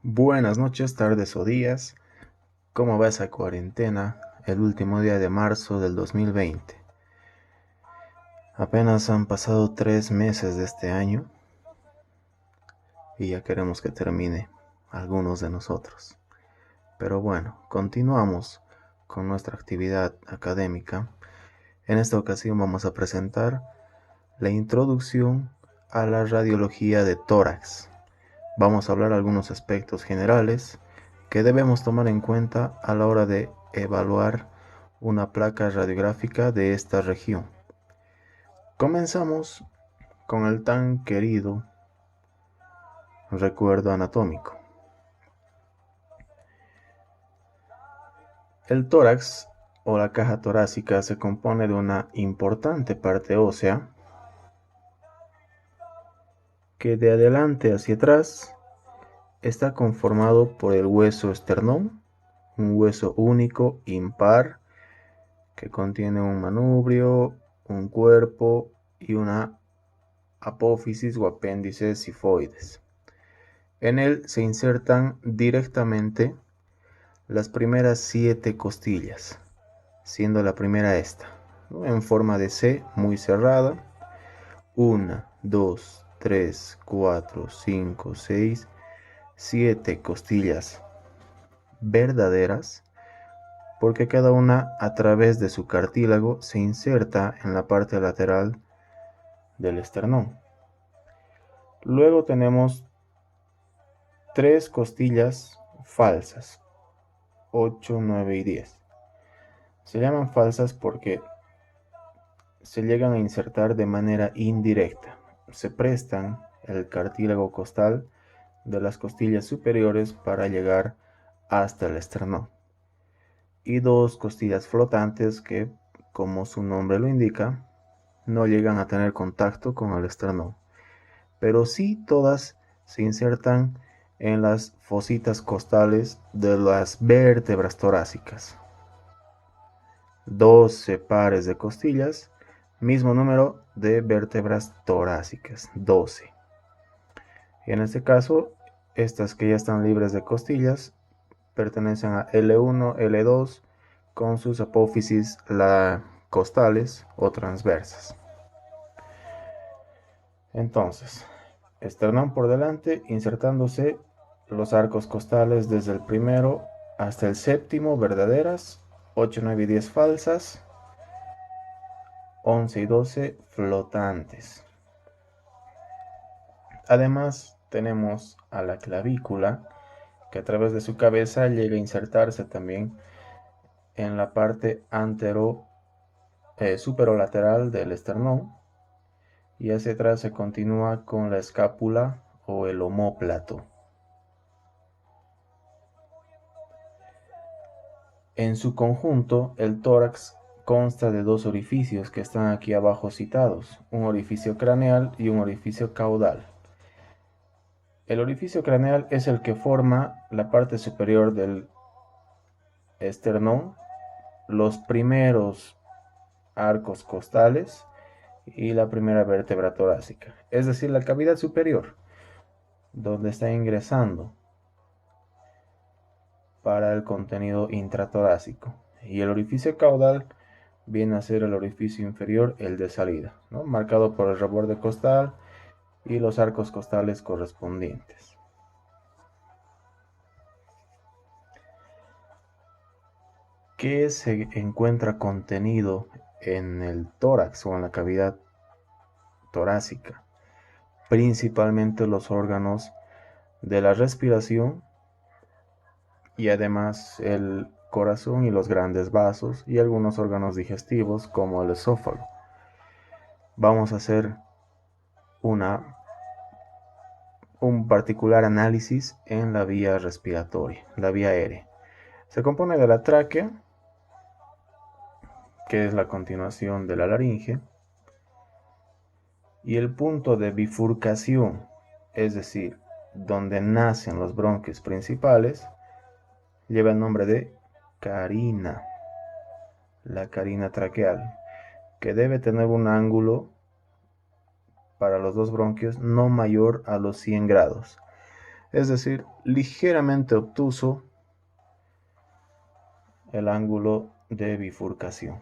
Buenas noches, tardes o días. ¿Cómo va esa cuarentena? El último día de marzo del 2020. Apenas han pasado 3 meses de este año y ya queremos que termine algunos de nosotros. Pero bueno, continuamos con nuestra actividad académica. En esta ocasión vamos a presentar la introducción a la radiología de tórax. Vamos a hablar algunos aspectos generales que debemos tomar en cuenta a la hora de evaluar una placa radiográfica de esta región. Comenzamos con el tan querido recuerdo anatómico. El tórax o la caja torácica se compone de una importante parte ósea que de adelante hacia atrás está conformado por el hueso esternón, un hueso único, impar, que contiene un manubrio, un cuerpo y una apófisis o apéndices sifoides. En él se insertan directamente las primeras 7 costillas, siendo la primera esta, ¿no?, en forma de C muy cerrada. 1, 2, 3, 4, 5, 6, 7 costillas verdaderas, porque cada una a través de su cartílago se inserta en la parte lateral del esternón. Luego tenemos 3 costillas falsas, 8, 9 y 10. Se llaman falsas porque se llegan a insertar de manera indirecta. Se prestan el cartílago costal de las costillas superiores para llegar hasta el esternón. Y 2 costillas flotantes que, como su nombre lo indica, no llegan a tener contacto con el esternón, pero sí todas se insertan en las fositas costales de las vértebras torácicas. 12 pares de costillas, mismo número de vértebras torácicas, 12. Y en este caso, estas que ya están libres de costillas pertenecen a L1, L2, con sus apófisis costales o transversas. Entonces, esternón por delante, insertándose los arcos costales desde el primero hasta el séptimo verdaderas, 8, 9 y 10 falsas, 11 y 12 flotantes. Además tenemos a la clavícula, que a través de su cabeza llega a insertarse también en la parte superolateral del esternón, y hacia atrás se continúa con la escápula o el omóplato. En su conjunto, el tórax consta de 2 orificios que están aquí abajo citados, un orificio craneal y un orificio caudal. El orificio craneal es el que forma la parte superior del esternón, los primeros arcos costales y la primera vértebra torácica, es decir, la cavidad superior, donde está ingresando para el contenido intratorácico. Y el orificio caudal viene a ser el orificio inferior, el de salida, ¿no?, marcado por el reborde costal y los arcos costales correspondientes. ¿Qué se encuentra contenido en el tórax o en la cavidad torácica? Principalmente los órganos de la respiración y además el corazón y los grandes vasos y algunos órganos digestivos como el esófago. Vamos a hacer un particular análisis en la vía respiratoria, la vía aérea. Se compone de la tráquea, que es la continuación de la laringe, y el punto de bifurcación, es decir, donde nacen los bronquios principales, lleva el nombre de carina, la carina traqueal, que debe tener un ángulo para los dos bronquios no mayor a los 100 grados. es decir, ligeramente obtuso el ángulo de bifurcación.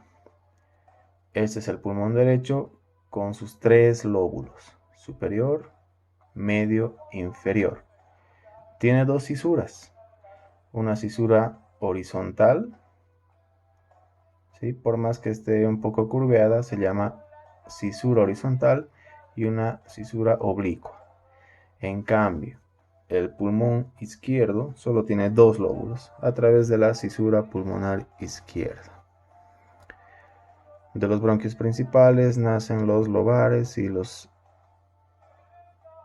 Este es el pulmón derecho con sus 3 lóbulos, superior, medio, inferior. Tiene 2 cisuras, una cisura horizontal, ¿sí? Por más que esté un poco curveada, se llama cisura horizontal, y una cisura oblicua. En cambio, el pulmón izquierdo solo tiene 2 lóbulos a través de la cisura pulmonar izquierda. De los bronquios principales nacen los lobares y los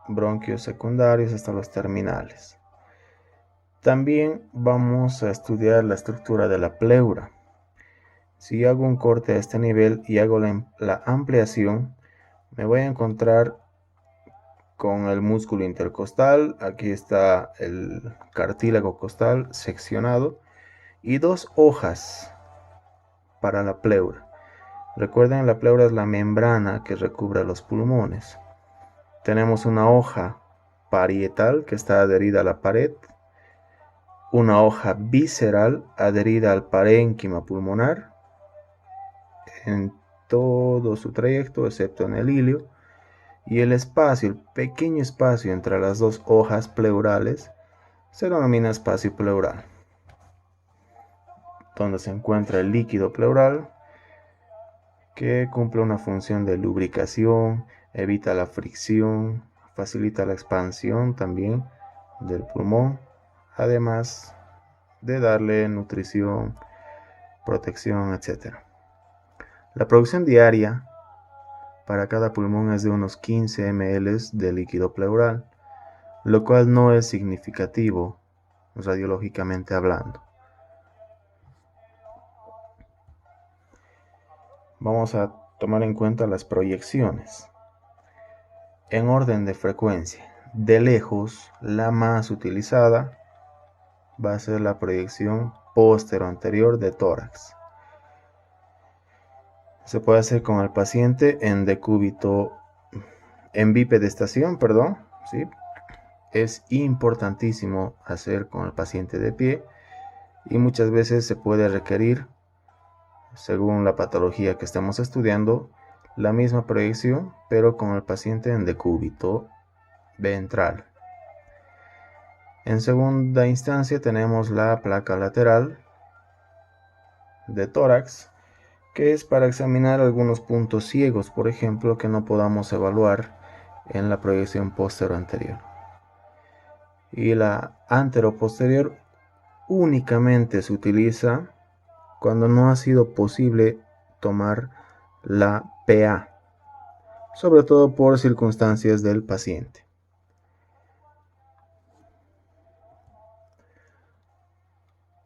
bronquios secundarios hasta los terminales. También vamos a estudiar la estructura de la pleura. Si hago un corte a este nivel y hago la ampliación, me voy a encontrar con el músculo intercostal. Aquí está el cartílago costal seccionado y 2 hojas para la pleura. Recuerden, la pleura es la membrana que recubre los pulmones. Tenemos una hoja parietal que está adherida a la pared, una hoja visceral adherida al parénquima pulmonar en todo su trayecto, excepto en el hilio, y el espacio, el pequeño espacio entre las 2 hojas pleurales, se denomina espacio pleural, donde se encuentra el líquido pleural, que cumple una función de lubricación, evita la fricción, facilita la expansión también del pulmón, además de darle nutrición, protección, etc. La producción diaria para cada pulmón es de unos 15 ml de líquido pleural, lo cual no es significativo radiológicamente hablando. Vamos a tomar en cuenta las proyecciones en orden de frecuencia. De lejos, la más utilizada va a ser la proyección póstero-anterior de tórax. Se puede hacer con el paciente en decúbito, en bipedestación, ¿sí? Es importantísimo hacer con el paciente de pie y muchas veces se puede requerir, según la patología que estamos estudiando, la misma proyección, pero con el paciente en decúbito ventral. En segunda instancia tenemos la placa lateral de tórax, que es para examinar algunos puntos ciegos, por ejemplo, que no podamos evaluar en la proyección posterior. Y la anteroposterior únicamente se utiliza cuando no ha sido posible tomar la PA, sobre todo por circunstancias del paciente.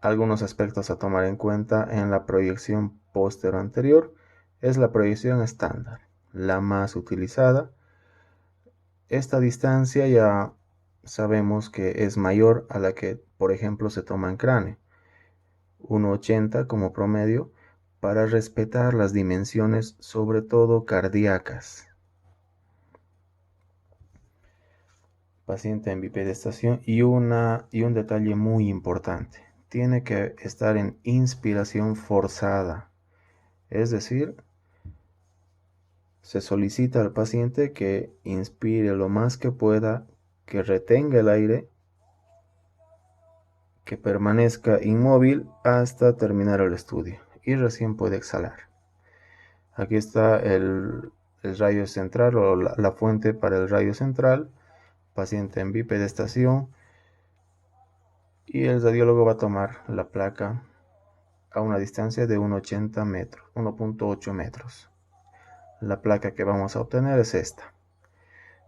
Algunos aspectos a tomar en cuenta en la proyección posterior es la proyección estándar, la más utilizada. Esta distancia ya sabemos que es mayor a la que, por ejemplo, se toma en cráneo, 1,80 como promedio, para respetar las dimensiones, sobre todo cardíacas. Paciente en bipedestación y un detalle muy importante, tiene que estar en inspiración forzada, es decir, se solicita al paciente que inspire lo más que pueda, que retenga el aire, que permanezca inmóvil hasta terminar el estudio y recién puede exhalar. Aquí está el rayo central o la fuente para el rayo central, paciente en bipedestación, y el radiólogo va a tomar la placa a una distancia de 1,80 metros, 1,8 metros. La placa que vamos a obtener es esta,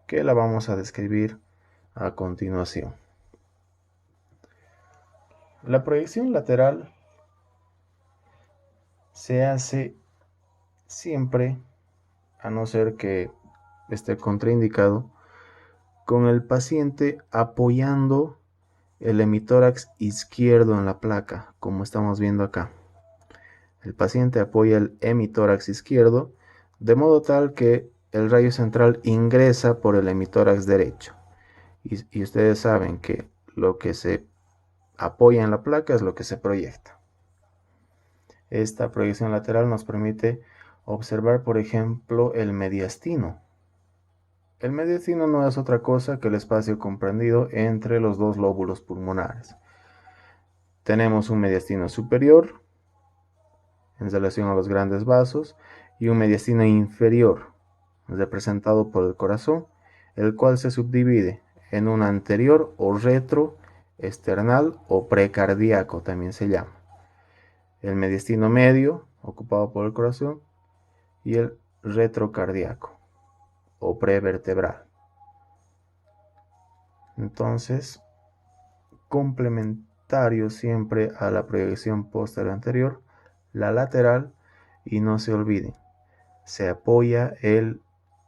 que la vamos a describir a continuación. La proyección lateral se hace siempre, a no ser que esté contraindicado, con el paciente apoyando el hemitórax izquierdo en la placa, como estamos viendo acá. El paciente apoya el hemitórax izquierdo de modo tal que el rayo central ingresa por el hemitórax derecho y ustedes saben que lo que se apoya en la placa es lo que se proyecta. Esta proyección lateral nos permite observar, por ejemplo, el mediastino. El mediastino no es otra cosa que el espacio comprendido entre los dos lóbulos pulmonares. Tenemos un mediastino superior en relación a los grandes vasos y un mediastino inferior representado por el corazón, el cual se subdivide en un anterior o retro, external o precardíaco también se llama. El mediastino medio, ocupado por el corazón, y el retrocardíaco o prevertebral. Entonces, complementario siempre a la proyección posterior anterior, la lateral, y no se olviden, se apoya el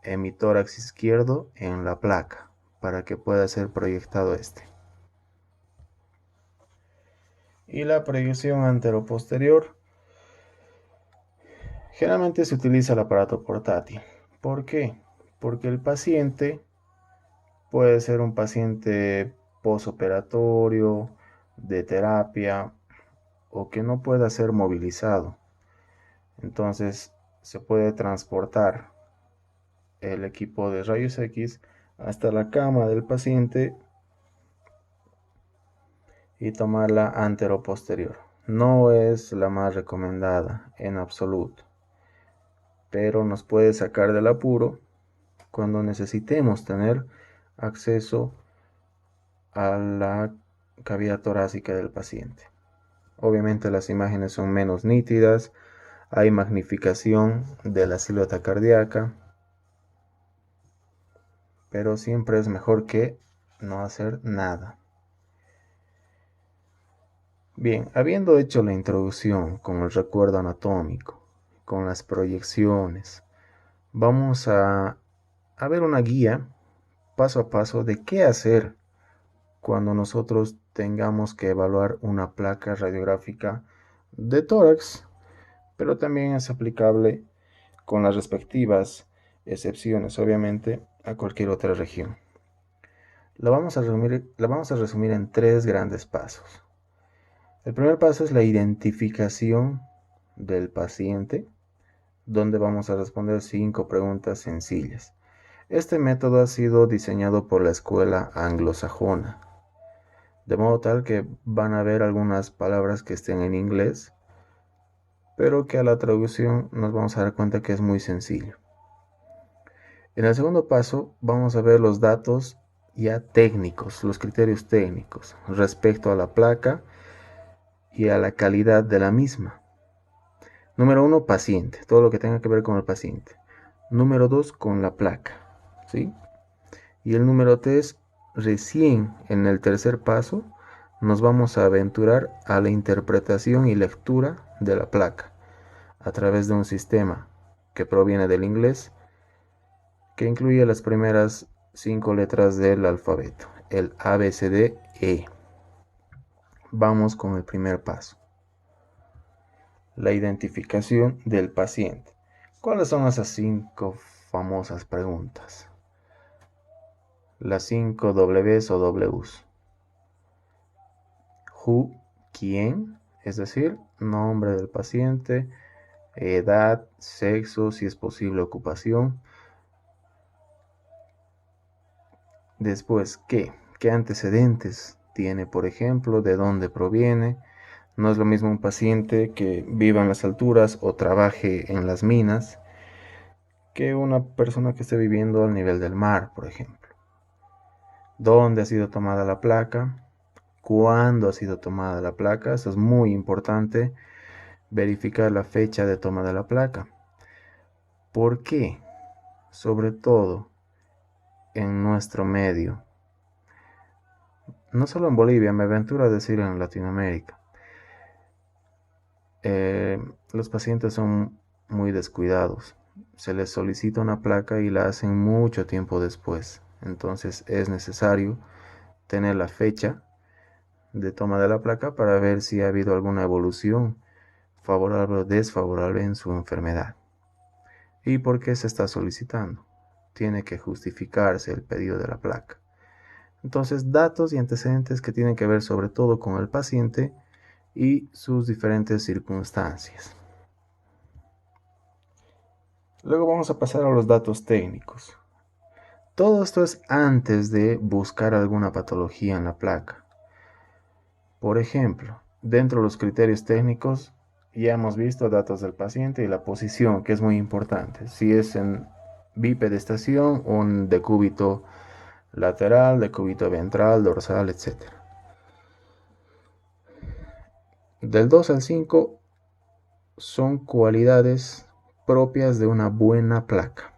hemitórax izquierdo en la placa para que pueda ser proyectado este. Y la proyección anteroposterior, generalmente se utiliza el aparato portátil. ¿Por qué? Porque el paciente puede ser un paciente posoperatorio, de terapia, o que no pueda ser movilizado. Entonces se puede transportar el equipo de rayos X hasta la cama del paciente y tomarla anteroposterior. No es la más recomendada en absoluto, pero nos puede sacar del apuro cuando necesitemos tener acceso a la cavidad torácica del paciente. Obviamente las imágenes son menos nítidas, hay magnificación de la silueta cardíaca, pero siempre es mejor que no hacer nada. Bien, habiendo hecho la introducción con el recuerdo anatómico, con las proyecciones, vamos a ver una guía paso a paso de qué hacer cuando nosotros tengamos que evaluar una placa radiográfica de tórax, pero también es aplicable con las respectivas excepciones, obviamente, a cualquier otra región. La vamos a resumir en 3 grandes pasos. El primer paso es la identificación del paciente, donde vamos a responder 5 preguntas sencillas. Este método ha sido diseñado por la escuela anglosajona, de modo tal que van a ver algunas palabras que estén en inglés, pero que a la traducción nos vamos a dar cuenta que es muy sencillo. En el segundo paso vamos a ver los datos ya técnicos, los criterios técnicos respecto a la placa y a la calidad de la misma. Número 1, paciente, todo lo que tenga que ver con el paciente. Número 2, con la placa, ¿sí? Y el número 3, recién en el tercer paso, nos vamos a aventurar a la interpretación y lectura de la placa a través de un sistema que proviene del inglés, que incluye las primeras 5 letras del alfabeto, el ABCDE. Vamos con el primer paso. La identificación del paciente. ¿Cuáles son esas 5 famosas preguntas? Las 5 Ws o Ws. Who, quién, es decir, nombre del paciente, edad, sexo, si es posible ocupación. Después, ¿qué antecedentes tiene, por ejemplo? ¿De dónde proviene? No es lo mismo un paciente que viva en las alturas o trabaje en las minas que una persona que esté viviendo al nivel del mar, por ejemplo. ¿Dónde ha sido tomada la placa? ¿Cuándo ha sido tomada la placa? Eso es muy importante, verificar la fecha de toma de la placa. ¿Por qué? Sobre todo en nuestro medio. No solo en Bolivia, me aventuro a decir en Latinoamérica. Los pacientes son muy descuidados. Se les solicita una placa y la hacen mucho tiempo después. Entonces es necesario tener la fecha de toma de la placa para ver si ha habido alguna evolución favorable o desfavorable en su enfermedad. ¿Y por qué se está solicitando? Tiene que justificarse el pedido de la placa. Entonces, datos y antecedentes que tienen que ver sobre todo con el paciente y sus diferentes circunstancias. Luego vamos a pasar a los datos técnicos. Todo esto es antes de buscar alguna patología en la placa. Por ejemplo, dentro de los criterios técnicos ya hemos visto datos del paciente y la posición, que es muy importante. Si es en bipedestación o en decúbito lateral, decúbito ventral, dorsal, etc. Del 2 al 5 son cualidades propias de una buena placa.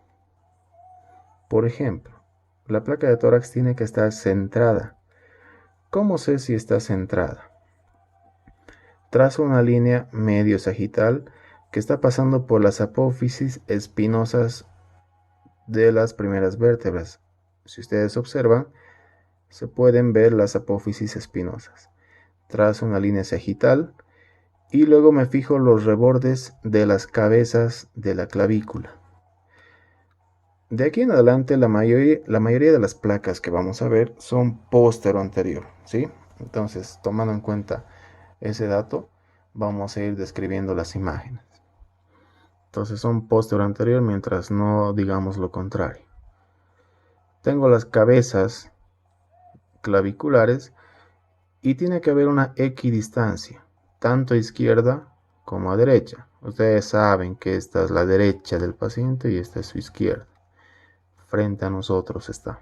Por ejemplo, la placa de tórax tiene que estar centrada. ¿Cómo sé si está centrada? Trazo una línea medio sagital que está pasando por las apófisis espinosas de las primeras vértebras. Si ustedes observan, se pueden ver las apófisis espinosas. Trazo una línea sagital y luego me fijo los rebordes de las cabezas de la clavícula. De aquí en adelante la mayoría de las placas que vamos a ver son póstero-anterior, ¿sí? Entonces, tomando en cuenta ese dato, vamos a ir describiendo las imágenes. Entonces son póstero-anterior mientras no digamos lo contrario. Tengo las cabezas claviculares y tiene que haber una equidistancia, tanto a izquierda como a derecha. Ustedes saben que esta es la derecha del paciente y esta es su izquierda. Frente a nosotros está.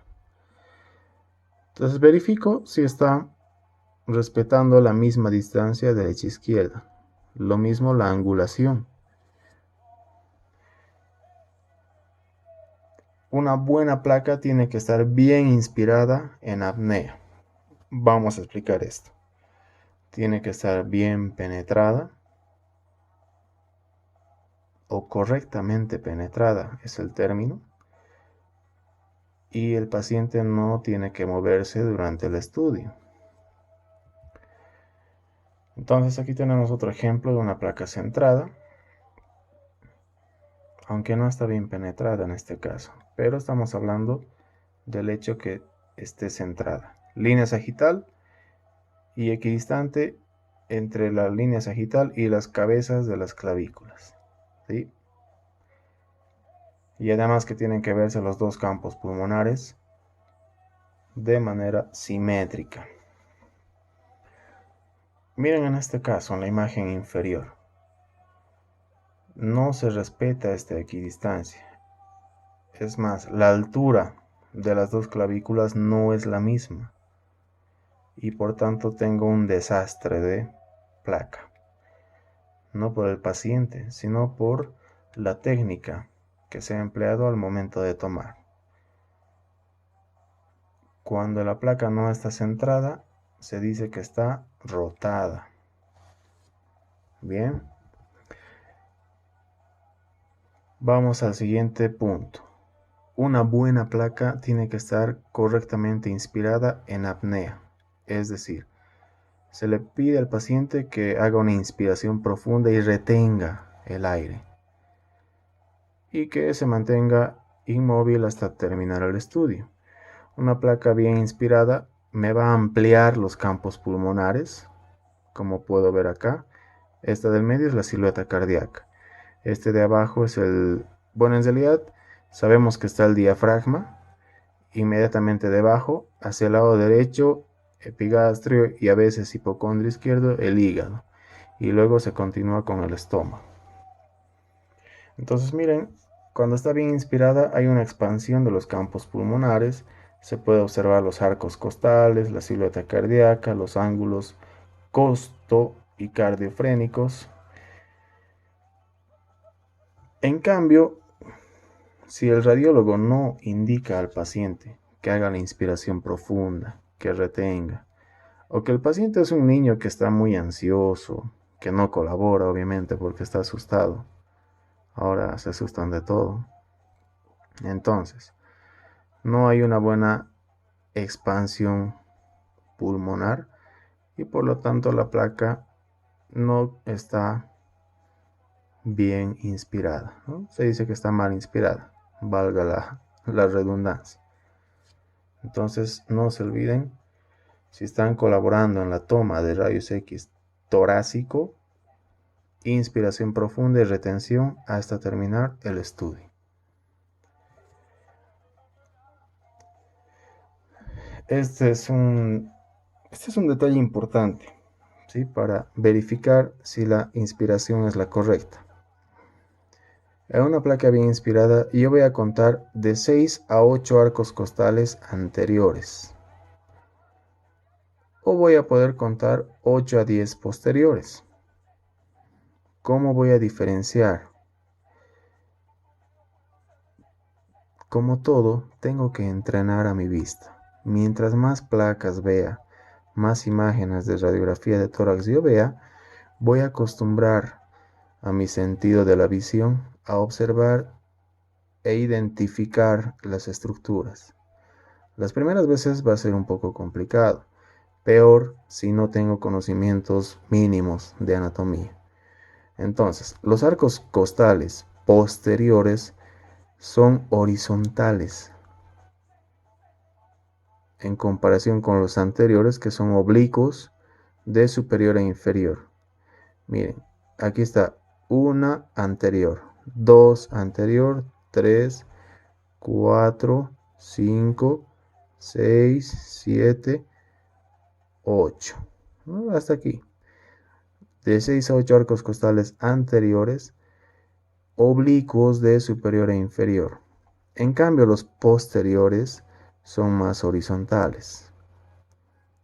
Entonces verifico si está respetando la misma distancia derecha-izquierda. Lo mismo la angulación. Una buena placa tiene que estar bien inspirada en apnea. Vamos a explicar esto. Tiene que estar bien penetrada o correctamente penetrada es el término. Y el paciente no tiene que moverse durante el estudio. Entonces aquí tenemos otro ejemplo de una placa centrada, aunque no está bien penetrada en este caso, pero estamos hablando del hecho que esté centrada. Línea sagital y equidistante entre la línea sagital y las cabezas de las clavículas, ¿sí? Y además que tienen que verse los dos campos pulmonares de manera simétrica. Miren en este caso, en la imagen inferior, no se respeta esta equidistancia. Es más, la altura de las dos clavículas no es la misma y por tanto tengo un desastre de placa. No por el paciente, sino por la técnica que se ha empleado al momento de tomar. Cuando la placa no está centrada, se dice que está rotada. Bien. Vamos al siguiente punto. Una buena placa tiene que estar correctamente inspirada en apnea. Es decir, se le pide al paciente que haga una inspiración profunda y retenga el aire. Y que se mantenga inmóvil hasta terminar el estudio. Una placa bien inspirada me va a ampliar los campos pulmonares, como puedo ver acá. Esta del medio es la silueta cardíaca. Este de abajo es el... Bueno, en realidad sabemos que está el diafragma. Inmediatamente debajo, hacia el lado derecho, epigastrio y a veces hipocondrio izquierdo, el hígado. Y luego se continúa con el estómago. Entonces miren, cuando está bien inspirada hay una expansión de los campos pulmonares. Se puede observar los arcos costales, la silueta cardíaca, los ángulos costo y cardiofrénicos. En cambio, si el radiólogo no indica al paciente que haga la inspiración profunda, que retenga, o que el paciente es un niño que está muy ansioso, que no colabora obviamente porque está asustado, ahora se asustan de todo, entonces no hay una buena expansión pulmonar y por lo tanto la placa no está bien inspirada, ¿no? Se dice que está mal inspirada, valga la redundancia. Entonces no se olviden, si están colaborando en la toma de rayos X torácico, inspiración profunda y retención hasta terminar el estudio. Este es un detalle importante, ¿sí? Para verificar si la inspiración es la correcta. En una placa bien inspirada, yo voy a contar de 6 a 8 arcos costales anteriores. O voy a poder contar 8 a 10 posteriores. ¿Cómo voy a diferenciar? Como todo, tengo que entrenar a mi vista. Mientras más placas vea, más imágenes de radiografía de tórax yo vea, voy a acostumbrar a mi sentido de la visión a observar e identificar las estructuras. Las primeras veces va a ser un poco complicado, peor si no tengo conocimientos mínimos de anatomía. Entonces, los arcos costales posteriores son horizontales en comparación con los anteriores, que son oblicuos de superior a inferior. Miren, aquí está una anterior, 2 anterior, 3, 4, 5, 6, 7, 8. Hasta aquí. De 6 a 8 arcos costales anteriores, oblicuos de superior a inferior. En cambio, los posteriores son más horizontales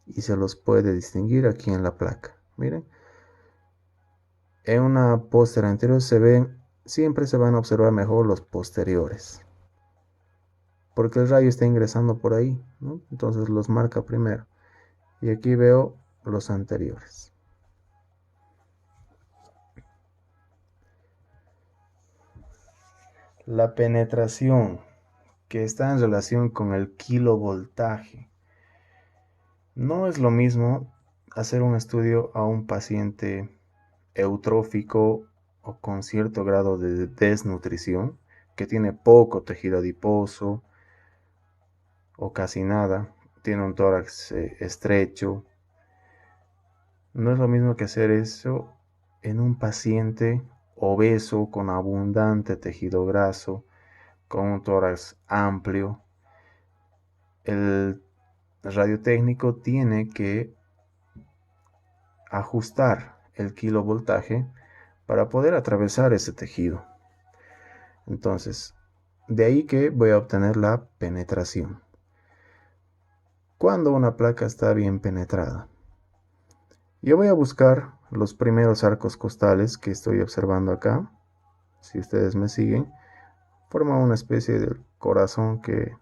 y se los puede distinguir aquí en la placa. Miren, en una póster anterior siempre se van a observar mejor los posteriores, porque el rayo está ingresando por ahí, ¿no? Entonces los marca primero. Y aquí veo los anteriores. La penetración, que está en relación con el kilovoltaje. No es lo mismo hacer un estudio a un paciente eutrófico o con cierto grado de desnutrición, que tiene poco tejido adiposo o casi nada, tiene un tórax estrecho. No es lo mismo que hacer eso en un paciente obeso con abundante tejido graso, con un tórax amplio. El radiotécnico tiene que ajustar el kilovoltaje para poder atravesar ese tejido. Entonces, de ahí que voy a obtener la penetración. Cuando una placa está bien penetrada, yo voy a buscar los primeros arcos costales que estoy observando acá. Si ustedes me siguen, forma una especie de corazón que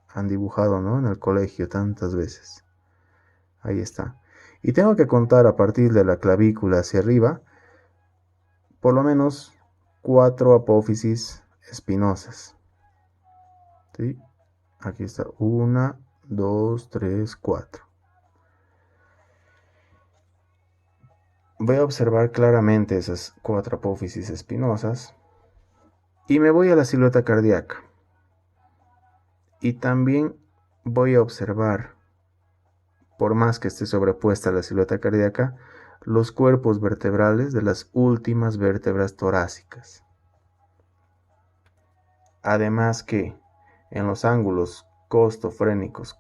han dibujado, ¿no?, en el colegio tantas veces. Ahí está. Y tengo que contar a partir de la clavícula hacia arriba por lo menos 4 apófisis espinosas. ¿Sí? Aquí está. 1, 2, 3, 4. Voy a observar claramente esas 4 apófisis espinosas y me voy a la silueta cardíaca. Y también voy a observar, por más que esté sobrepuesta la silueta cardíaca, los cuerpos vertebrales de las últimas vértebras torácicas. Además que en los ángulos costofrénicos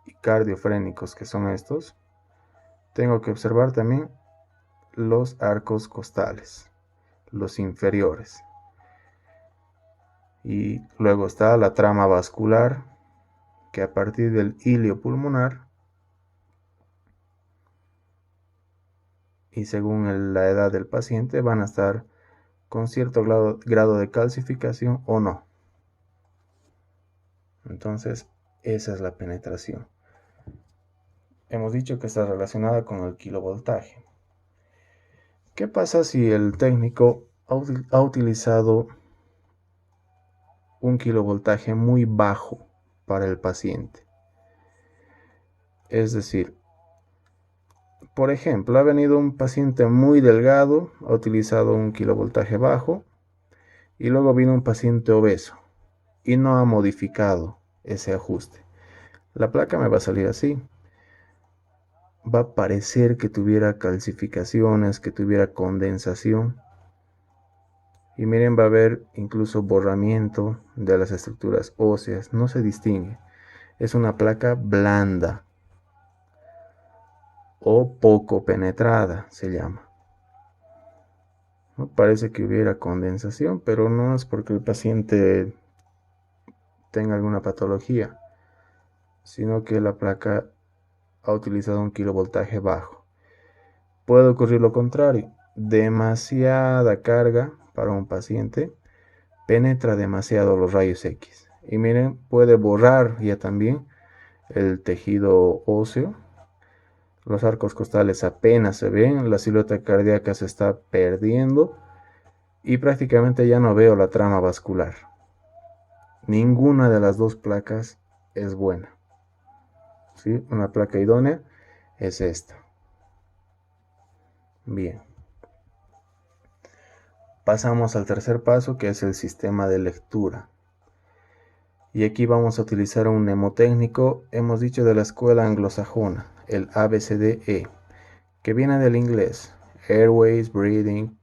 y cardiofrénicos, que son estos, tengo que observar también los arcos costales, los inferiores. Y luego está la trama vascular, que a partir del hilio pulmonar y según la edad del paciente van a estar con cierto grado de calcificación o no. Entonces, esa es la penetración. Hemos dicho que está relacionada con el kilovoltaje. ¿Qué pasa si el técnico ha utilizado un kilovoltaje muy bajo para el paciente? Es decir, por ejemplo, ha venido un paciente muy delgado, ha utilizado un kilovoltaje bajo, y luego vino un paciente obeso y no ha modificado ese ajuste. La placa me va a salir así. Va a parecer que tuviera calcificaciones, que tuviera condensación. Y miren, va a haber incluso borramiento de las estructuras óseas. No se distingue. Es una placa blanda o poco penetrada, se llama. ¿No? Parece que hubiera condensación, pero no es porque el paciente tenga alguna patología, sino que la placa ha utilizado un kilovoltaje bajo. Puede ocurrir lo contrario. Demasiada carga para un paciente penetra demasiado los rayos X. Y miren, puede borrar ya también el tejido óseo. Los arcos costales apenas se ven, la silueta cardíaca se está perdiendo y prácticamente ya no veo la trama vascular. Ninguna de las dos placas es buena. ¿Sí? Una placa idónea es esta. Bien. Pasamos al tercer paso, que es el sistema de lectura. Y aquí vamos a utilizar un mnemotécnico, hemos dicho de la escuela anglosajona, el ABCDE, que viene del inglés: airways, breathing,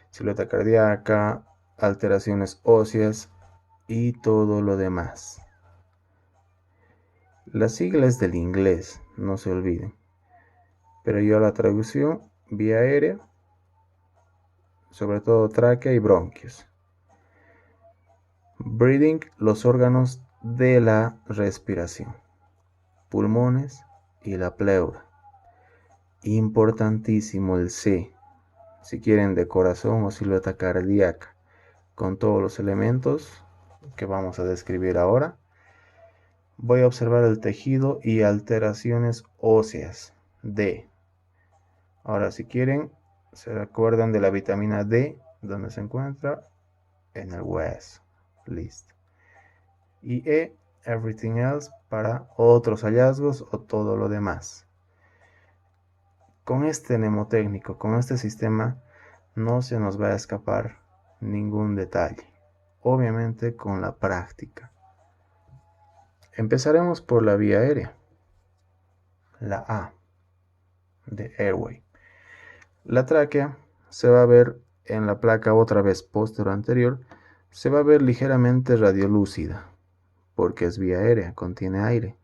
silueta cardíaca, alteraciones óseas y todo lo demás. Las siglas del inglés, no se olviden. Pero yo la traducción: vía aérea, sobre todo tráquea y bronquios. Breathing, los órganos de la respiración. Pulmones y la pleura. Importantísimo el C, si quieren de corazón o silueta cardíaca, con todos los elementos que vamos a describir ahora. Voy a observar el tejido y alteraciones óseas. D. Ahora, si quieren, se acuerdan de la vitamina D, donde se encuentra en el hueso. Listo. Y E, everything else, para otros hallazgos o todo lo demás. Con este mnemotécnico, con este sistema, no se nos va a escapar ningún detalle. Obviamente con la práctica. Empezaremos por la vía aérea. La A, de airway. La tráquea se va a ver en la placa otra vez posterior anterior, se va a ver ligeramente radiolúcida, porque es vía aérea, contiene aire.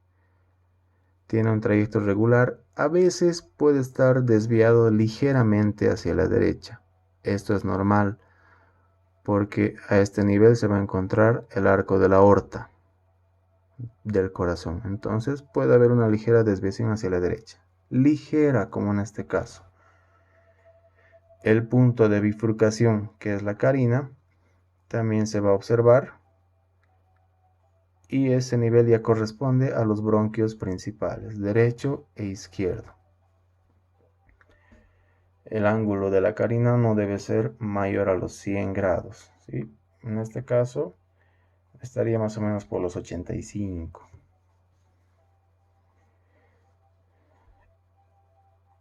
Tiene un trayecto regular, a veces puede estar desviado ligeramente hacia la derecha. Esto es normal, porque a este nivel se va a encontrar el arco de la aorta del corazón. Entonces puede haber una ligera desviación hacia la derecha. Ligera, como en este caso. El punto de bifurcación, que es la carina, también se va a observar. Y ese nivel ya corresponde a los bronquios principales, derecho e izquierdo. El ángulo de la carina no debe ser mayor a los 100 grados, ¿sí? En este caso estaría más o menos por los 85.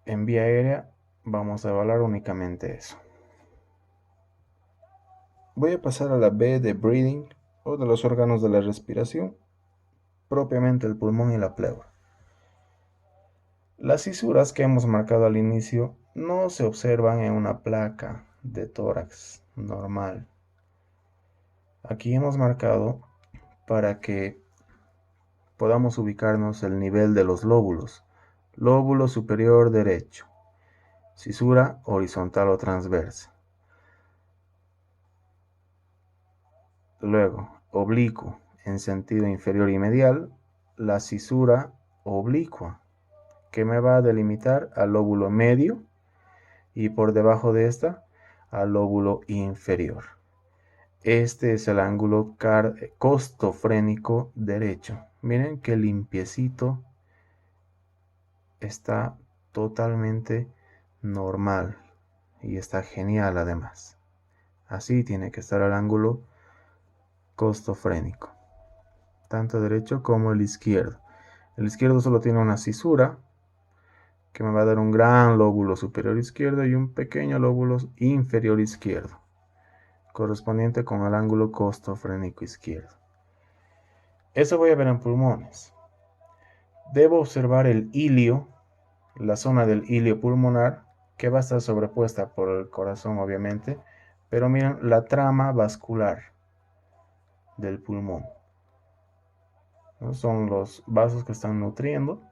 En vía aérea vamos a evaluar únicamente eso. Voy a pasar a la B de breathing, o de los órganos de la respiración, propiamente el pulmón y la pleura. Las cisuras que hemos marcado al inicio no se observan en una placa de tórax normal. Aquí hemos marcado para que podamos ubicarnos el nivel de los lóbulos. Lóbulo superior derecho, cisura horizontal o transversa. Luego, oblicuo en sentido inferior y medial, la cisura oblicua, que me va a delimitar al lóbulo medio y por debajo de esta al lóbulo inferior. Este es el ángulo costofrénico derecho. Miren qué limpiecito, está totalmente normal y está genial además. Así tiene que estar el ángulo costofrénico, tanto derecho como el izquierdo. El izquierdo solo tiene una cisura que me va a dar un gran lóbulo superior izquierdo y un pequeño lóbulo inferior izquierdo, correspondiente con el ángulo costofrénico izquierdo. Eso voy a ver en pulmones. Debo observar el ilio, la zona del ilio pulmonar, que va a estar sobrepuesta por el corazón, obviamente, pero miren la trama vascular del pulmón, ¿no? Son los vasos que están nutriendo,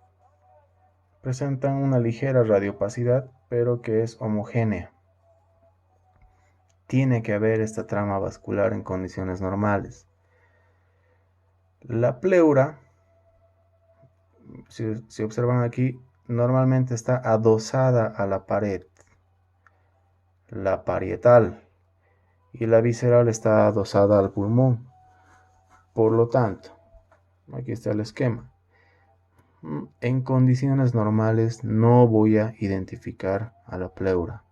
presentan una ligera radiopacidad, pero que es homogénea. Tiene que haber esta trama vascular en condiciones normales. La pleura, si observan aquí, normalmente está adosada a la pared, la parietal, y la visceral está adosada al pulmón. Por lo tanto, aquí está el esquema. En condiciones normales no voy a identificar a la pleura.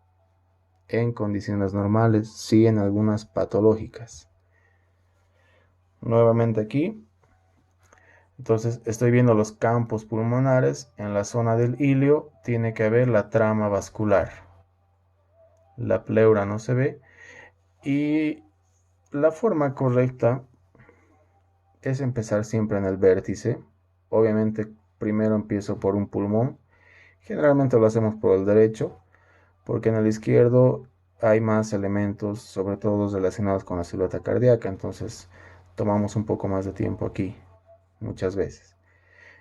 En condiciones normales, sí, en algunas patológicas. Nuevamente aquí. Entonces estoy viendo los campos pulmonares. En la zona del ilio tiene que haber la trama vascular. La pleura no se ve. Y la forma correcta es empezar siempre en el vértice. Obviamente primero empiezo por un pulmón. Generalmente lo hacemos por el derecho, porque en el izquierdo hay más elementos, sobre todo relacionados con la silueta cardíaca. Entonces tomamos un poco más de tiempo aquí, muchas veces.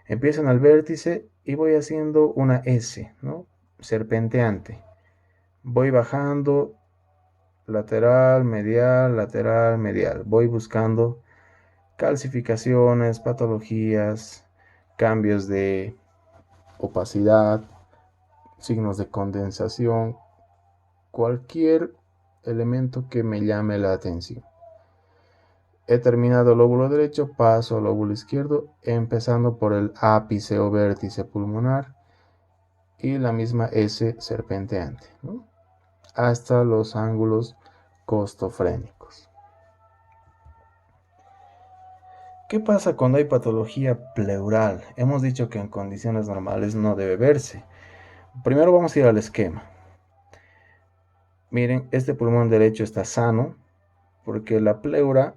Empiezo en el vértice y voy haciendo una S, ¿no? Serpenteante. Voy bajando lateral, medial. Voy buscando calcificaciones, patologías, cambios de opacidad, signos de condensación, cualquier elemento que me llame la atención. He terminado el lóbulo derecho, paso al lóbulo izquierdo, empezando por el ápice o vértice pulmonar y la misma S serpenteante, ¿no? Hasta los ángulos costofrénicos. ¿Qué pasa cuando hay patología pleural? Hemos dicho que en condiciones normales no debe verse. Primero vamos a ir al esquema. Miren, este pulmón derecho está sano porque la pleura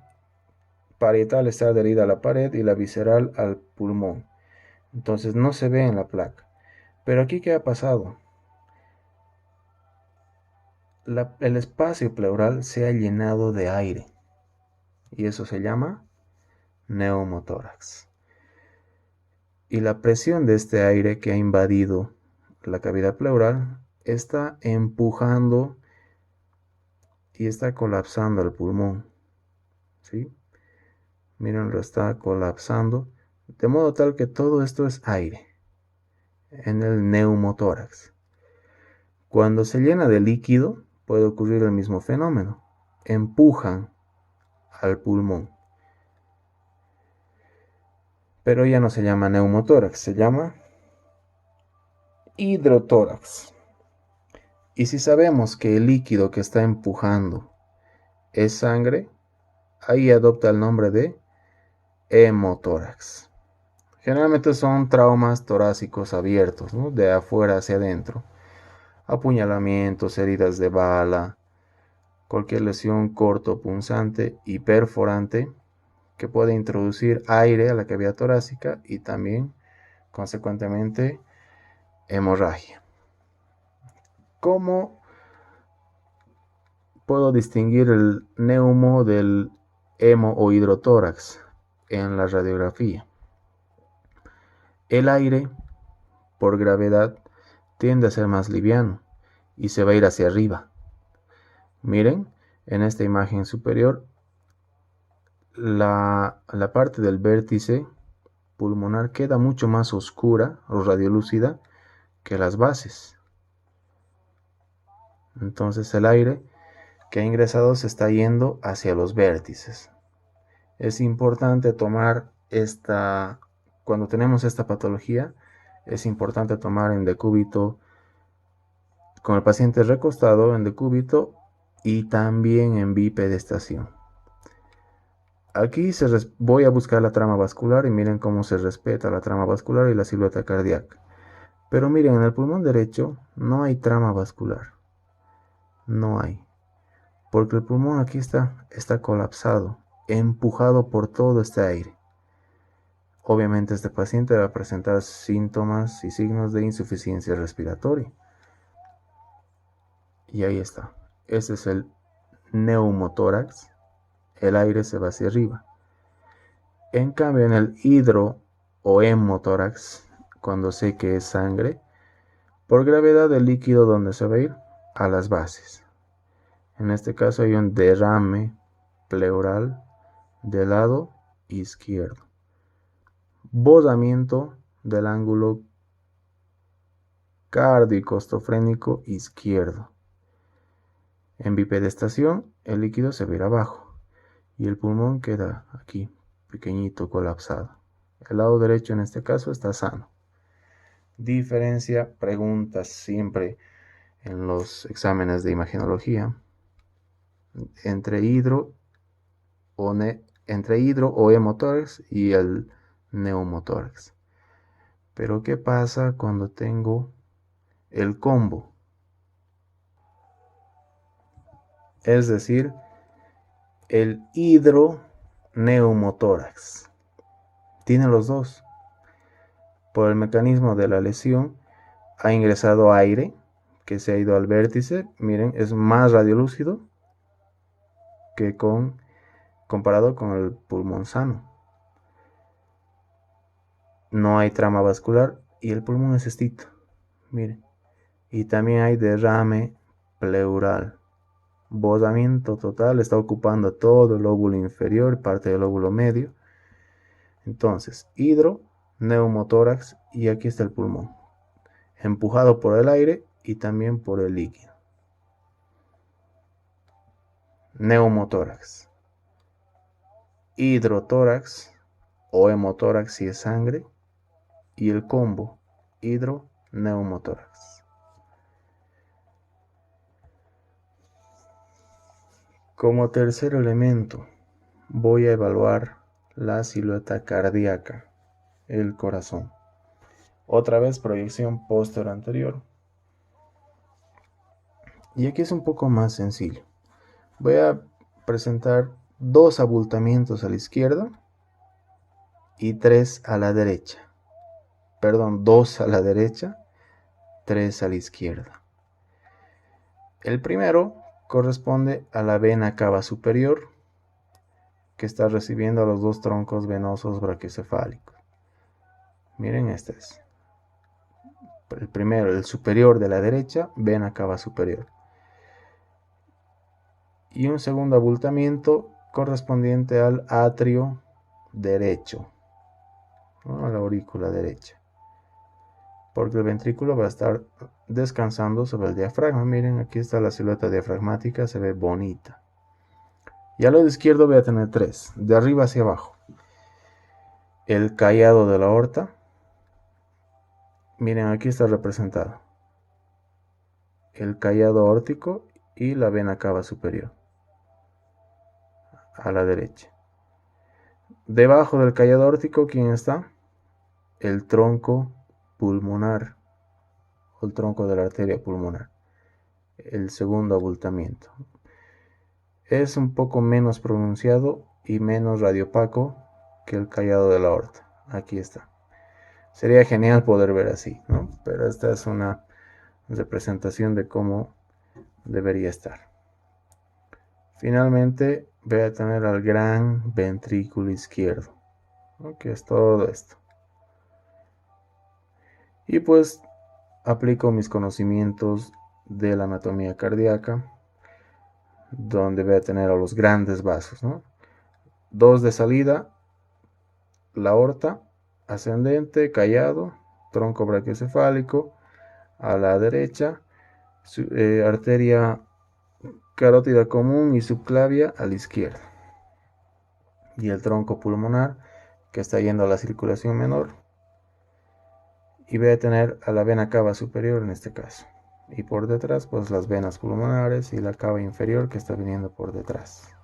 parietal está adherida a la pared y la visceral al pulmón. Entonces no se ve en la placa. Pero aquí, ¿qué ha pasado? El espacio pleural se ha llenado de aire y eso se llama neumotórax. Y la presión de este aire que ha invadido la cavidad pleural está empujando y está colapsando el pulmón, ¿sí? Miren, lo está colapsando, de modo tal que todo esto es aire en el neumotórax. Cuando se llena de líquido, puede ocurrir el mismo fenómeno. Empujan al pulmón. Pero ya no se llama neumotórax, se llama hidrotórax. Y si sabemos que el líquido que está empujando es sangre, ahí adopta el nombre de hemotórax. Generalmente son traumas torácicos abiertos, ¿no? De afuera hacia adentro. Apuñalamientos, heridas de bala, cualquier lesión corto, punzante y perforante que puede introducir aire a la cavidad torácica y también, consecuentemente, hemorragia. ¿Cómo puedo distinguir el neumo del hemo o hidrotórax en la radiografía? El aire, por gravedad, tiende a ser más liviano y se va a ir hacia arriba. Miren, en esta imagen superior, la parte del vértice pulmonar queda mucho más oscura o radiolúcida que las bases. Entonces el aire que ha ingresado se está yendo hacia los vértices. Es importante tomar cuando tenemos esta patología, es importante tomar en decúbito con el paciente recostado en decúbito y también en bipedestación. Aquí voy a buscar la trama vascular y miren cómo se respeta la trama vascular y la silueta cardíaca. Pero miren, en el pulmón derecho no hay trama vascular. No hay. Porque el pulmón aquí está colapsado, empujado por todo este aire. obviamente este paciente va a presentar síntomas y signos de insuficiencia respiratoria. Y ahí está. Ese es el neumotórax. El aire se va hacia arriba. En cambio, en el hidro o hemotórax, cuando sé que es sangre, por gravedad del líquido, ¿dónde se va a ir? A las bases. En este caso hay un derrame pleural del lado izquierdo. Bosamiento del ángulo cardiocostofrénico izquierdo. En bipedestación, el líquido se va a ir abajo y el pulmón queda aquí, pequeñito, colapsado. El lado derecho en este caso está sano. Diferencia, preguntas siempre en los exámenes de imagenología entre hidro o hemotórax y el neumotórax. Pero ¿qué pasa cuando tengo el combo? Es decir, el hidroneumotórax. Tiene los dos. Por el mecanismo de la lesión ha ingresado aire que se ha ido al vértice. Miren, es más radiolúcido que comparado con el pulmón sano. No hay trama vascular y el pulmón es estito. Miren. Y también hay derrame pleural. Bosamiento total, está ocupando todo el lóbulo inferior, parte del lóbulo medio. Entonces, hidroneumotórax y aquí está el pulmón, empujado por el aire y también por el líquido. Neumotórax. Hidrotórax o hemotórax si es sangre. Y el combo, hidroneumotórax. Como tercer elemento, voy a evaluar la silueta cardíaca, el corazón. Otra vez proyección póstero-anterior. Y aquí es un poco más sencillo. Voy a presentar 2 abultamientos a la izquierda y 3 a la derecha. Perdón, 2 a la derecha, 3 a la izquierda. El primero corresponde a la vena cava superior, que está recibiendo a los 2 troncos venosos brachiocefálicos. Miren, este es el primero, el superior de la derecha, vena cava superior. Y un segundo abultamiento correspondiente al atrio derecho, ¿no? A la aurícula derecha, porque el ventrículo va a estar descansando sobre el diafragma. Miren, aquí está la silueta diafragmática, se ve bonita. Y al lado izquierdo voy a tener 3, de arriba hacia abajo. El callado de la aorta, miren, aquí está representado el callado aórtico y la vena cava superior a la derecha. Debajo del callado aórtico, ¿quién está? El tronco pulmonar o el tronco de la arteria pulmonar, el segundo abultamiento. Es un poco menos pronunciado y menos radiopaco que el callado de la aorta. Aquí está. Sería genial poder ver así, ¿no? Pero esta es una representación de cómo debería estar. Finalmente voy a tener al gran ventrículo izquierdo, ¿no? Que es todo esto. Y pues aplico mis conocimientos de la anatomía cardíaca, donde voy a tener a los grandes vasos, ¿no? 2 de salida, la aorta, ascendente, callado, tronco brachiocefálico, a la derecha, arteria carótida común y subclavia a la izquierda. Y el tronco pulmonar que está yendo a la circulación menor. Y voy a tener a la vena cava superior en este caso. Y por detrás, pues las venas pulmonares y la cava inferior que está viniendo por detrás.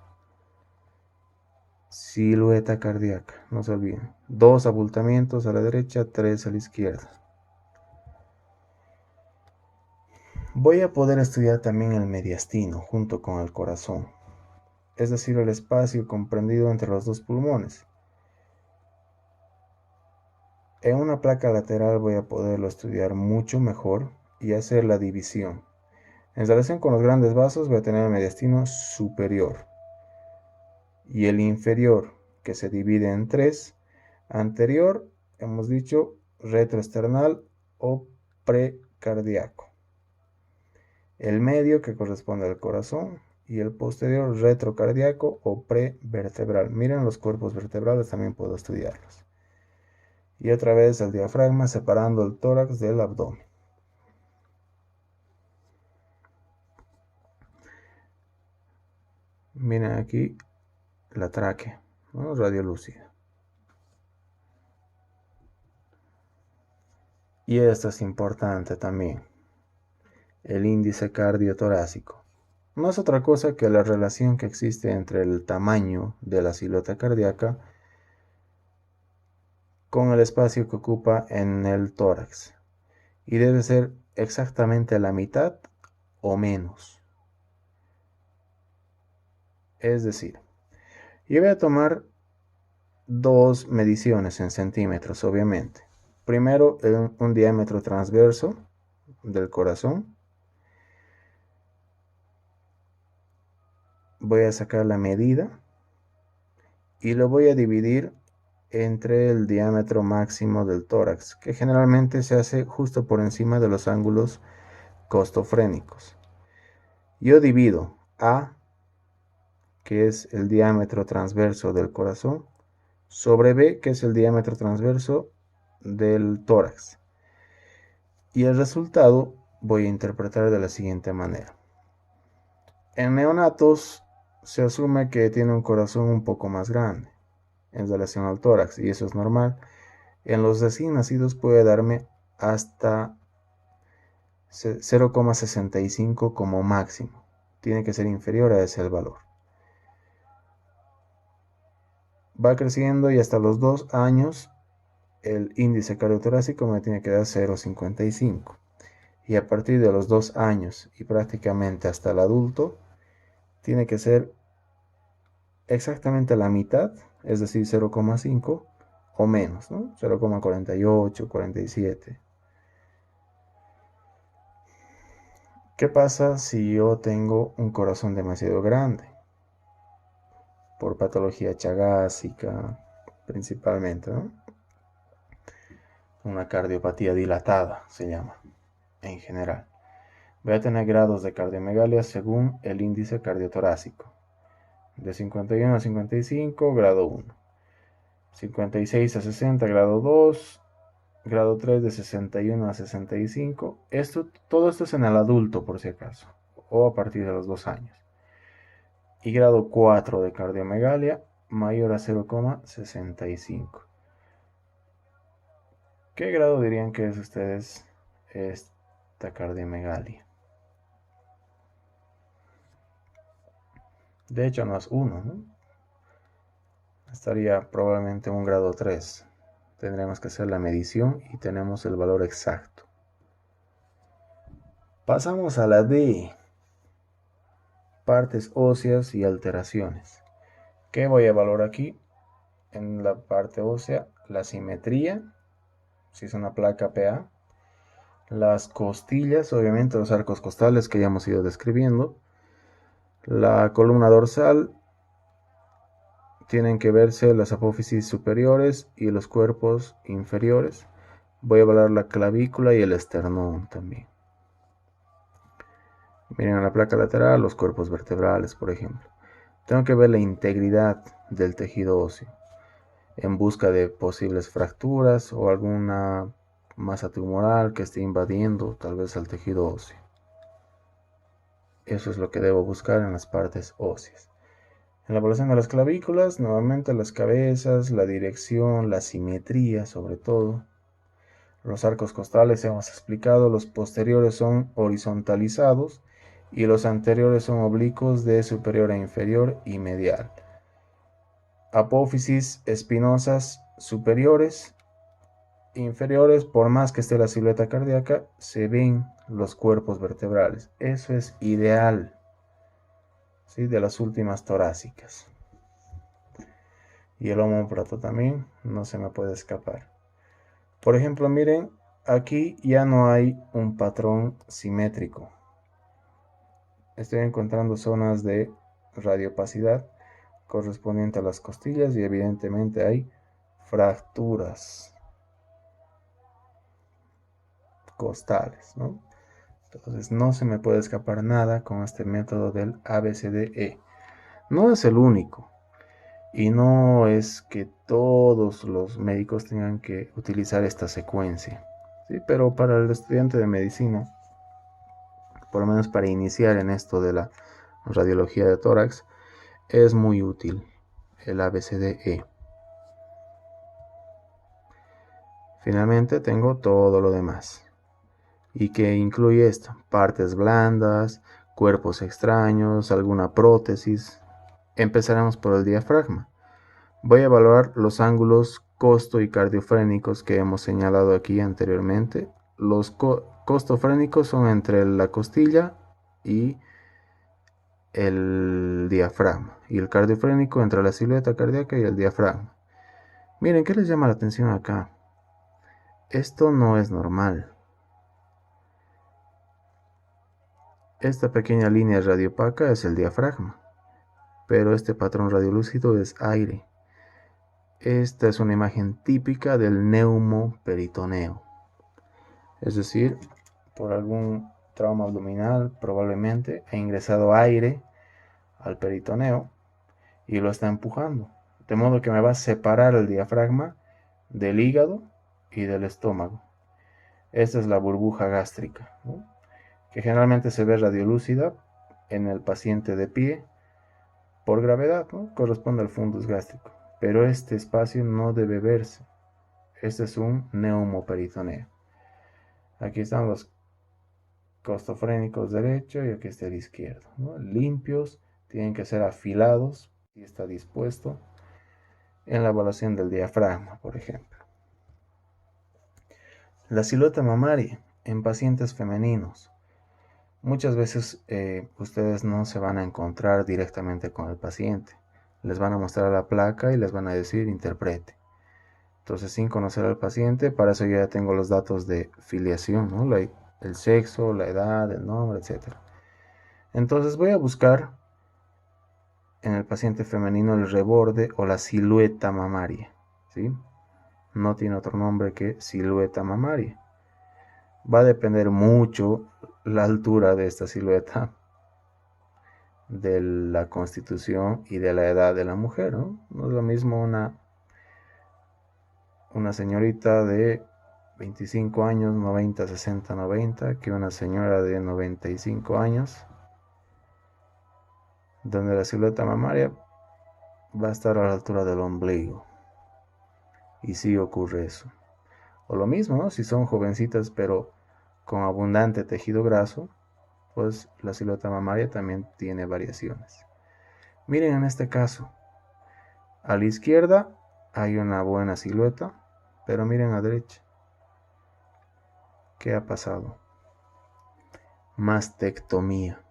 Silueta cardíaca, no se olviden. 2 abultamientos a la derecha, 3 a la izquierda. Voy a poder estudiar también el mediastino junto con el corazón, es decir, el espacio comprendido entre los 2 pulmones. En una placa lateral voy a poderlo estudiar mucho mejor y hacer la división. En relación con los grandes vasos voy a tener el mediastino superior y el inferior, que se divide en tres. Anterior, hemos dicho, retroesternal o precardíaco. El medio, que corresponde al corazón, y el posterior, retrocardíaco o prevertebral. Miren, los cuerpos vertebrales también puedo estudiarlos. Y otra vez el diafragma, separando el tórax del abdomen. Miren aquí la tráquea, ¿no? Radiolúcida. Y esto es importante también, el índice cardiotorácico. No es otra cosa que la relación que existe entre el tamaño de la silueta cardíaca con el espacio que ocupa en el tórax. Y debe ser exactamente la mitad o menos. Es decir, yo voy a tomar dos mediciones en centímetros, obviamente. Primero, un diámetro transverso del corazón. Voy a sacar la medida y lo voy a dividir entre el diámetro máximo del tórax, que generalmente se hace justo por encima de los ángulos costofrénicos. Yo divido A, que es el diámetro transverso del corazón, sobre B, que es el diámetro transverso del tórax. Y el resultado voy a interpretar de la siguiente manera. En neonatos se asume que tiene un corazón un poco más grande en relación al tórax, y eso es normal. En los recién nacidos puede darme hasta 0,65 como máximo. Tiene que ser inferior a ese valor. Va creciendo y hasta los 2 años el índice cardiotorácico me tiene que dar 0,55. Y a partir de los 2 años y prácticamente hasta el adulto, tiene que ser exactamente la mitad, es decir, 0,5 o menos, ¿no? 0,48, 47. ¿Qué pasa si yo tengo un corazón demasiado grande? Por patología chagásica, principalmente, ¿no? Una cardiopatía dilatada se llama, en general. Voy a tener grados de cardiomegalia según el índice cardiotorácico. De 51 a 55, grado 1. 56 a 60, grado 2. Grado 3 de 61 a 65. Todo esto es en el adulto, por si acaso, o a partir de los 2 años. Y grado 4 de cardiomegalia mayor a 0,65. ¿Qué grado dirían que es ustedes esta cardiomegalia? De hecho, no es 1, ¿no? Estaría probablemente un grado 3. Tendremos que hacer la medición y tenemos el valor exacto. Pasamos a la D. Partes óseas y alteraciones. ¿Qué voy a evaluar aquí? En la parte ósea, la simetría, si es una placa PA. Las costillas, obviamente los arcos costales que ya hemos ido describiendo. La columna dorsal, tienen que verse las apófisis superiores y los cuerpos inferiores. Voy a evaluar la clavícula y el esternón también. Miren la placa lateral, los cuerpos vertebrales, por ejemplo. Tengo que ver la integridad del tejido óseo en busca de posibles fracturas o alguna masa tumoral que esté invadiendo tal vez al tejido óseo. Eso es lo que debo buscar en las partes óseas. En la evaluación de las clavículas, nuevamente las cabezas, la dirección, la simetría sobre todo. Los arcos costales hemos explicado, los posteriores son horizontalizados y los anteriores son oblicuos de superior a inferior y medial. Apófisis espinosas superiores, inferiores, por más que esté la silueta cardíaca, se ven los cuerpos vertebrales. Eso es ideal, ¿sí? De las últimas torácicas. Y el omóplato también no se me puede escapar. Por ejemplo, miren, aquí ya no hay un patrón simétrico. Estoy encontrando zonas de radiopacidad correspondiente a las costillas y evidentemente hay fracturas costales, ¿no? Entonces no se me puede escapar nada con este método del ABCDE. No es el único y no es que todos los médicos tengan que utilizar esta secuencia, ¿sí? Pero para el estudiante de medicina, por lo menos para iniciar en esto de la radiología de tórax, es muy útil el ABCDE. Finalmente tengo todo lo demás. ¿Y qué incluye esto? Partes blandas, cuerpos extraños, alguna prótesis. Empezaremos por el diafragma. Voy a evaluar los ángulos costo y cardiofrénicos que hemos señalado aquí anteriormente. Los costofrénicos son entre la costilla y el diafragma, y el cardiofrénico entre la silueta cardíaca y el diafragma. Miren, ¿qué les llama la atención acá? Esto no es normal. Esta pequeña línea radiopaca es el diafragma, pero este patrón radiolúcido es aire. Esta es una imagen típica del neumoperitoneo, es decir, por algún trauma abdominal probablemente ha ingresado aire al peritoneo y lo está empujando, de modo que me va a separar el diafragma del hígado y del estómago. Esta es la burbuja gástrica, ¿no? Que generalmente se ve radiolúcida en el paciente de pie por gravedad, ¿no? Corresponde al fundus gástrico, pero este espacio no debe verse. Este es un neumoperitoneo. Aquí están los costofrénicos derecho y aquí está el izquierdo, ¿no? Limpios, tienen que ser afilados y está dispuesto en la evaluación del diafragma, por ejemplo. La silueta mamaria en pacientes femeninos. Muchas veces ustedes no se van a encontrar directamente con el paciente. Les van a mostrar la placa y les van a decir interprete. Entonces, sin conocer al paciente, para eso ya tengo los datos de filiación, ¿no? El sexo, la edad, el nombre, etc. Entonces voy a buscar en el paciente femenino el reborde o la silueta mamaria, ¿sí? No tiene otro nombre que silueta mamaria. Va a depender mucho la altura de esta silueta de la constitución y de la edad de la mujer, ¿no? No es lo mismo una señorita de 25 años, 90, 60, 90, que una señora de 95 años, donde la silueta mamaria va a estar a la altura del ombligo. Y sí ocurre eso. O lo mismo, ¿no? Si son jovencitas pero con abundante tejido graso, pues la silueta mamaria también tiene variaciones. Miren en este caso, a la izquierda hay una buena silueta, pero miren a la derecha. ¿Qué ha pasado? Mastectomía.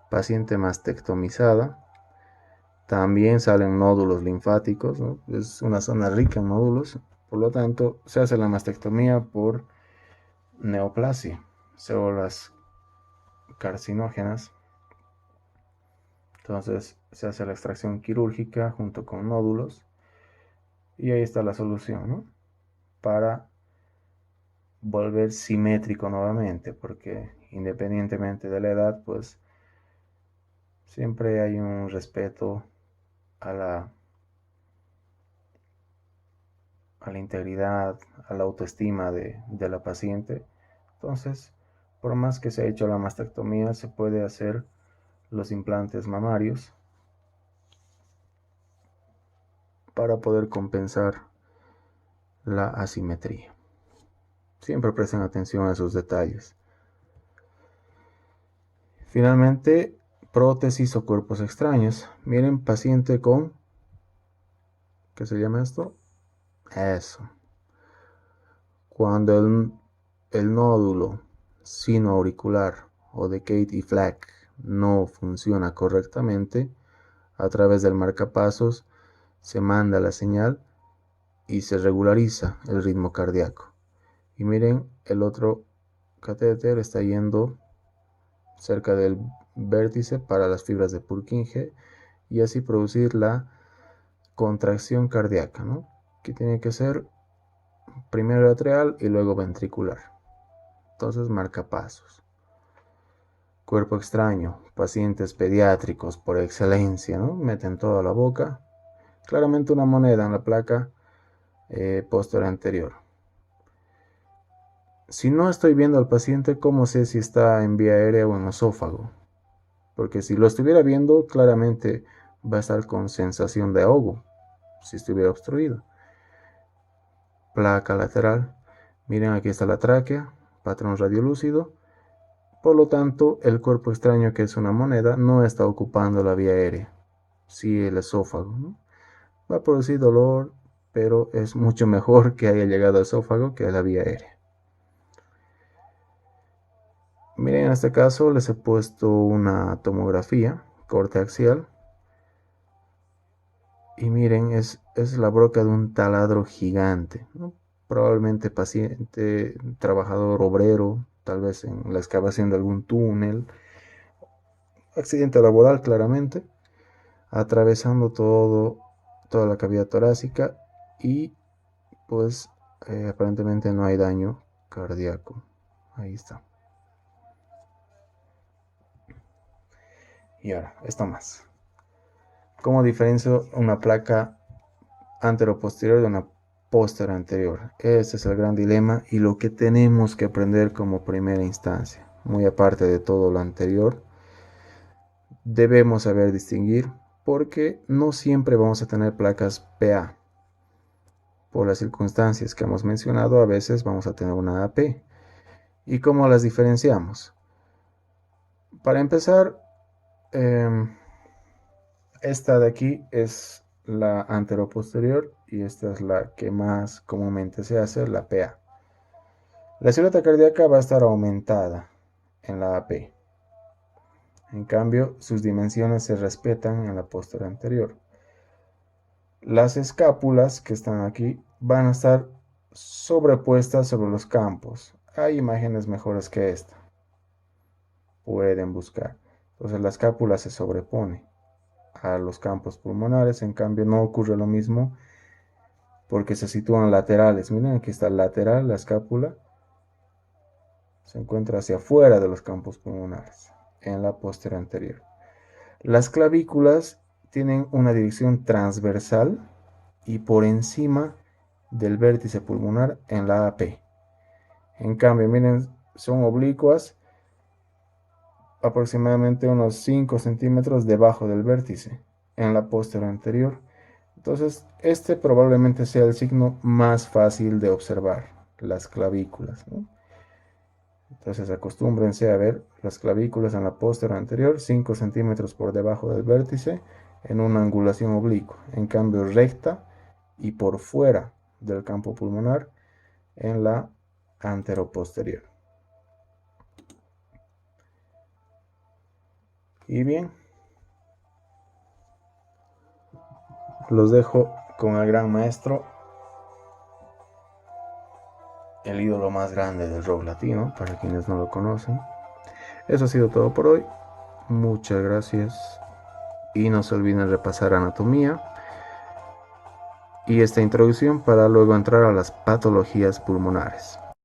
Paciente mastectomizada. También salen nódulos linfáticos, ¿no? Es una zona rica en nódulos. Por lo tanto, se hace la mastectomía por neoplasia, células carcinógenas. Entonces se hace la extracción quirúrgica junto con nódulos y ahí está la solución, ¿no? Para volver simétrico nuevamente, porque independientemente de la edad, pues siempre hay un respeto a la integridad, a la autoestima de la paciente. Entonces, por más que se ha hecho la mastectomía, se puede hacer los implantes mamarios para poder compensar la asimetría. Siempre presten atención a esos detalles. Finalmente, prótesis o cuerpos extraños. Miren, paciente con, ¿qué se llama esto? Eso. Cuando el nódulo sinoauricular o de Cate y Flack no funciona correctamente, a través del marcapasos se manda la señal y se regulariza el ritmo cardíaco. Y miren, el otro catéter está yendo cerca del vértice para las fibras de Purkinje y así producir la contracción cardíaca, ¿no? Que tiene que ser primero atrial y luego ventricular. Entonces, marcapasos. Cuerpo extraño, pacientes pediátricos por excelencia, ¿no? Meten toda la boca. Claramente una moneda en la placa posterior anterior. Si no estoy viendo al paciente, ¿cómo sé si está en vía aérea o en esófago? Porque si lo estuviera viendo, claramente va a estar con sensación de ahogo, si estuviera obstruido. Placa lateral. Miren, aquí está la tráquea, patrón radiolúcido. Por lo tanto, el cuerpo extraño, que es una moneda, no está ocupando la vía aérea, sí el esófago, ¿no? Va a producir dolor, pero es mucho mejor que haya llegado al esófago que a la vía aérea. Miren, en este caso les he puesto una tomografía, corte axial. Y miren, es la broca de un taladro gigante, ¿no? Probablemente paciente, trabajador obrero, tal vez en la excavación de algún túnel. Accidente laboral, claramente, atravesando toda la cavidad torácica y pues aparentemente no hay daño cardíaco. Ahí está. Y ahora, esto más. ¿Cómo diferencio una placa anteroposterior de una posterior anterior? Ese es el gran dilema y lo que tenemos que aprender como primera instancia. Muy aparte de todo lo anterior, debemos saber distinguir porque no siempre vamos a tener placas PA. Por las circunstancias que hemos mencionado, a veces vamos a tener una AP. ¿Y cómo las diferenciamos? Para empezar, esta de aquí es la anteroposterior y esta es la que más comúnmente se hace, la PA. La silueta cardíaca va a estar aumentada en la AP. En cambio, sus dimensiones se respetan en la posterior anterior. Las escápulas que están aquí van a estar sobrepuestas sobre los campos. Hay imágenes mejores que esta. Pueden buscar. Entonces la escápula se sobrepone a los campos pulmonares. En cambio no ocurre lo mismo porque se sitúan laterales. Miren, aquí está el lateral, la escápula se encuentra hacia afuera de los campos pulmonares, en la posterior anterior. Las clavículas tienen una dirección transversal y por encima del vértice pulmonar en la AP. En cambio, miren, son oblicuas aproximadamente unos 5 centímetros debajo del vértice en la posterior anterior. Entonces, este probablemente sea el signo más fácil de observar, las clavículas, ¿no? Entonces, acostúmbrense a ver las clavículas en la posterior anterior, 5 centímetros por debajo del vértice, en una angulación oblicua. En cambio, recta y por fuera del campo pulmonar en la anteroposterior. Y bien, los dejo con el gran maestro, el ídolo más grande del rock latino, para quienes no lo conocen. Eso ha sido todo por hoy. Muchas gracias. Y no se olviden repasar anatomía y esta introducción para luego entrar a las patologías pulmonares.